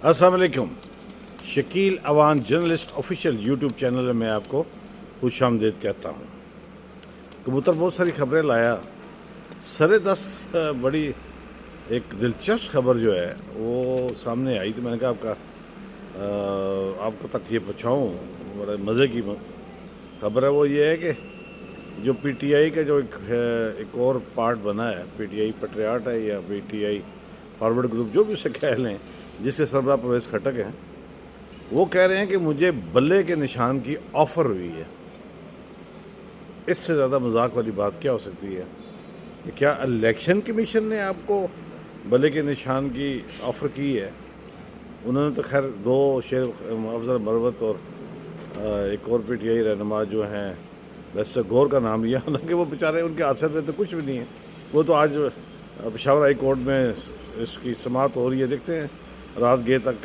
अस्सलाम वालेकुम। Shakeel Awan journalist official YouTube channel में मैं आपको खुश आमदीद कहता हूँ। कबूतर बहुत सारी खबरें लाया। सरे 10 बड़ी एक दिलचस्प खबर जो है वो सामने आई, तो मैंने कहा आपको तक ये पहुँचाऊँ। बड़े मज़े की खबर है। वो ये है कि जो पीटीआई का जो एक और पार्ट बना है, पीटीआई पेट्रियाट है या पीटीआई फॉरवर्ड ग्रुप, जो भी उसे कह लें, जिसके सरबराह परवेज़ खटक हैं, वो कह रहे हैं कि मुझे बल्ले के निशान की ऑफ़र हुई है। इससे ज़्यादा मजाक वाली बात क्या हो सकती है? कि क्या इलेक्शन कमीशन ने आपको बल्ले के निशान की ऑफ़र की है? उन्होंने तो खैर दो शेर अफजल मरवत और एक और पीटीआई रहनुमा जो हैं वैसे गौर का नाम लिया, हालांकि वो बेचारे, उनके हादसे में तो कुछ भी नहीं है। वो तो आज पेशावर हाई कोर्ट में इसकी समाअत हो रही है, देखते हैं रात गए तक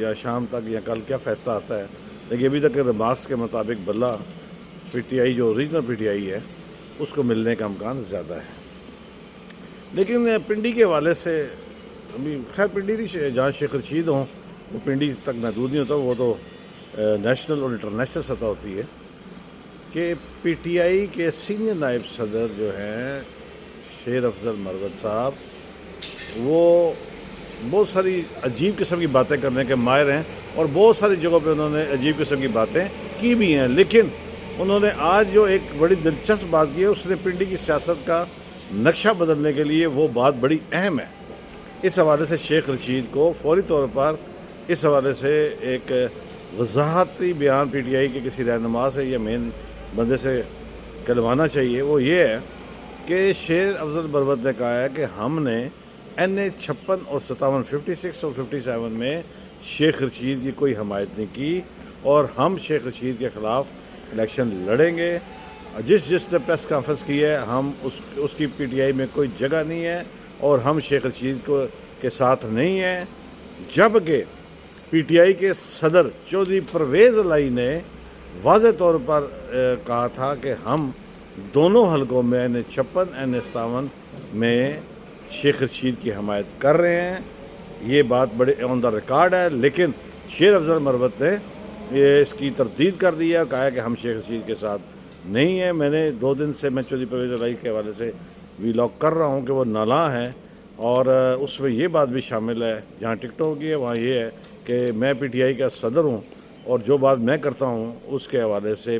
या शाम तक या कल क्या फ़ैसला आता है। लेकिन अभी तक रिमार्क्स के मुताबिक बल्ला पीटीआई जो ओरिजिनल पीटीआई है उसको मिलने का इम्कान ज़्यादा है। लेकिन पिंडी के हवाले से अभी खैर पिंडी नहीं, जहाँ शेख रशीद हों वो पिंडी तक महदूद नहीं होता, वो तो नेशनल और इंटरनेशनल सतह होती है। कि पीटीआई के सीनियर नायब सदर जो हैं शेर अफजल मरवत साहब, वो बहुत सारी अजीब किस्म की बातें करने के माहिर हैं और बहुत सारी जगहों पे उन्होंने अजीब किस्म की बातें की भी हैं। लेकिन उन्होंने आज जो एक बड़ी दिलचस्प बात की है, उसने पिंडी की सियासत का नक्शा बदलने के लिए वो बात बड़ी अहम है। इस हवाले से शेख रशीद को फौरी तौर पर इस हवाले से एक वजाहती बयान पीटीआई के किसी रहनुमा से या मेन बंदे से करवाना चाहिए। वो ये है कि शेर अफजल मरवत ने कहा है कि हमने NA 56 और 57 56 और 57 में शेख रशीद की कोई हमायत नहीं की और हम शेख रशीद के ख़िलाफ़ इलेक्शन लड़ेंगे। जिसने प्रेस कॉन्फ्रेंस की है, हम उसकी पीटीआई में कोई जगह नहीं है और हम शेख रशीद के साथ नहीं हैं। जबकि पीटीआई के सदर चौधरी परवेज़ इलाही ने वाज़ेह तौर पर कहा था कि हम दोनों हलकों में NA 56 NA 57 में शेख रशीद की हमायत कर रहे हैं। ये बात बड़े ऑन द रिकॉर्ड है। लेकिन शेर अफजल मरवत ने ये इसकी तरदीद कर दी है और कहा है कि हम शेख रशीद के साथ नहीं हैं। मैंने 2 दिन से मैं चौधरी परवेज़ इलाही के हवाले से वीलॉग कर रहा हूँ कि वो नाला हैं और उसमें ये बात भी शामिल है, जहाँ टिकटॉक की है वहाँ ये है कि मैं पीटीआई का सदर हूँ और जो बात मैं करता हूँ उसके हवाले से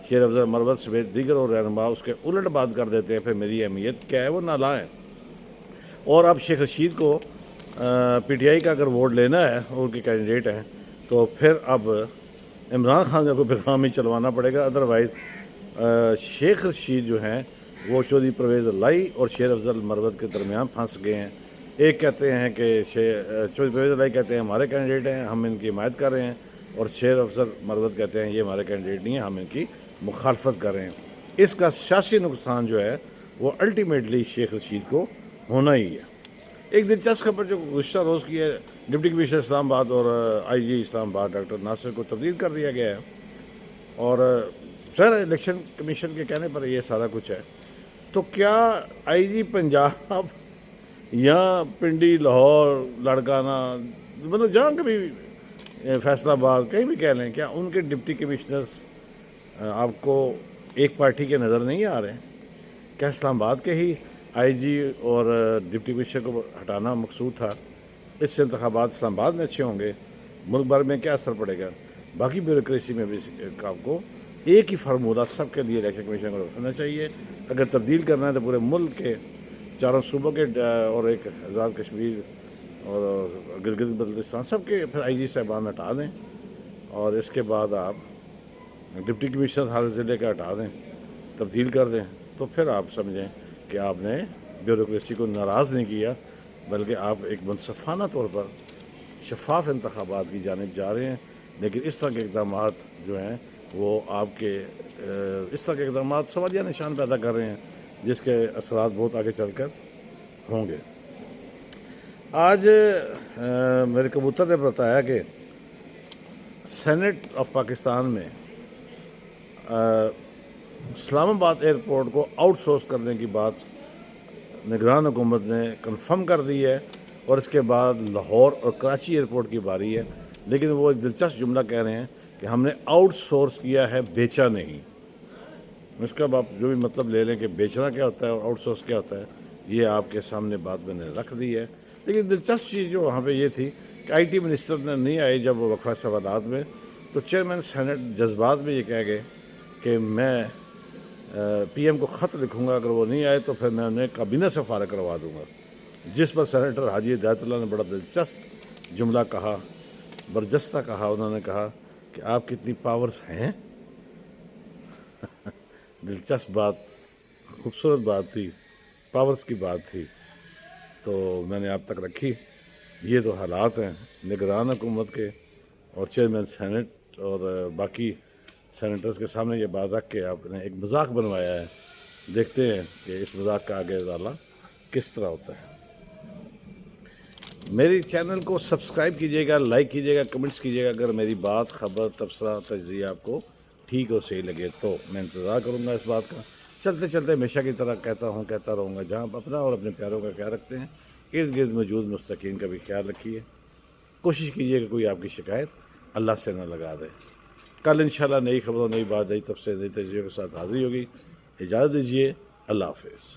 शेर अफजल मरवत से दीगर और रहनुमा उसके उलट बात कर देते हैं। फिर मेरी अहमियत क्या है? वो नाला है। और अब शेख रशीद को पीटीआई का अगर वोट लेना है, उनके कैंडिडेट हैं, तो फिर अब इमरान खान का कोई पैगाम ही चलवाना पड़ेगा। अदरवाइज़ शेख रशीद जो हैं वो चौधरी परवेज़ इलाही और शेर अफजल मरवत के दरमियान फंस गए हैं। एक कहते हैं कि चौधरी परवेज़ इलाही कहते हैं हमारे कैंडिडेट हैं, हम इनकी हिमायत कर रहे हैं, और शेर अफजल मरवत कहते हैं ये हमारे कैंडिडेट नहीं है, हम इनकी मुखालफत कर रहे हैं। इसका सियासी नुकसान जो है वो अल्टीमेटली शेख रशीद को होना ही है। एक दिलचस्प खबर जो गुज़श्ता रोज़ की है, डिप्टी कमिश्नर इस्लामाबाद और IG इस्लामाबाद डॉक्टर नासिर को तब्दील कर दिया गया है और सर इलेक्शन कमीशन के कहने पर ये सारा कुछ है। तो क्या IG पंजाब या पिंडी, लाहौर, लाड़काना, मतलब जहाँ कभी फैसलाबाद कहीं भी कह लें, क्या उनके डिप्टी कमिश्नर्स आपको एक पार्टी के नज़र नहीं आ रहे? क्या इस्लामाबाद के ही IG और डिप्टी कमिश्नर को हटाना मकसूद था? इससे इंतखाबात इस्लामाबाद में अच्छे होंगे, मुल्क भर में क्या असर पड़ेगा? बाकी ब्यूरोक्रेसी में भी आपको एक ही फार्मूला सबके लिए इलेक्शन कमीशन को रखना चाहिए। अगर तब्दील करना है तो पूरे मुल्क के 4 सूबों के और एक आज़ाद कश्मीर और गिलगित बल्तिस्तान सबके फिर IG साहबान हटा दें और इसके बाद आप डिप्टी कमिश्नर हर ज़िले का हटा दें, तब्दील कर दें, तो फिर आप समझें कि आपने ब्यूरोक्रेसी को नाराज़ नहीं किया, बल्कि आप एक मुनसफ़ाना तौर पर शफाफ इंतखाबात की जानिब जा रहे हैं। लेकिन इस तरह के इक़दाम जो हैं वो आपके इस तरह के इक़दाम सवालिया निशान पैदा कर रहे हैं, जिसके असरात बहुत आगे चल कर होंगे। आज मेरे कबूतर ने बताया कि सेनेट ऑफ पाकिस्तान में इस्लामाबाद एयरपोर्ट को आउटसोर्स करने की बात निगरान हुकूमत ने कंफर्म कर दी है اور اس کے بعد لاہور اور کراچی ایئرپورٹ کی باری ہے، لیکن وہ ایک دلچسپ جملہ کہہ رہے ہیں کہ ہم نے آؤٹ سورس کیا ہے، بیچا نہیں۔ اس کا آپ جو بھی مطلب لے لیں کہ بیچنا کیا ہوتا ہے اور آؤٹ سورس کیا ہوتا ہے، یہ آپ کے سامنے بات میں نے رکھ دی ہے۔ لیکن دلچسپ چیز جو وہاں پہ یہ تھی کہ آئی ٹی منسٹر نے نہیں آئے جب وہ وقفہ سوالات میں، تو چیئرمین سینٹ جذبات میں یہ کہہ گئے کہ میں پی ایم کو خط لکھوں گا، اگر وہ نہیں آئے تو پھر میں انہیں کابینہ سے فارغ کروا دوں گا، جس پر سینیٹر حاجی ہدایت اللہ نے بڑا دلچسپ جملہ کہا، برجستہ کہا۔ انہوں نے کہا کہ آپ کی اتنی پاورز ہیں۔ دلچسپ بات، خوبصورت بات تھی، پاورز کی بات تھی، تو میں نے آپ تک رکھی۔ یہ تو حالات ہیں نگران حکومت کے، اور چیئرمین سینٹ اور باقی سینیٹرز کے سامنے یہ بات رکھ کے آپ نے ایک مذاق بنوایا ہے۔ دیکھتے ہیں کہ اس مذاق کا آگے ازالہ کس طرح ہوتا ہے۔ میری چینل کو سبسکرائب کیجیے گا، لائک کیجیے گا، کمنٹس کیجیے گا۔ اگر میری بات، خبر، تبصرہ، تجزیہ آپ کو ٹھیک اور صحیح لگے تو میں انتظار کروں گا اس بات کا۔ چلتے چلتے ہمیشہ کی طرح کہتا رہوں گا، جہاں آپ اپنا اور اپنے پیاروں کا خیال رکھتے ہیں، ارد گرد موجود مستقین کا بھی خیال رکھیے۔ کوشش کیجیے کہ کوئی آپ کی شکایت اللہ سے نہ لگا دے۔ کل انشاءاللہ نئی خبروں، نئی بات، نئی تفصیل، نئی تجزیوں کے ساتھ حاضری ہوگی۔ اجازت دیجیے، اللہ حافظ۔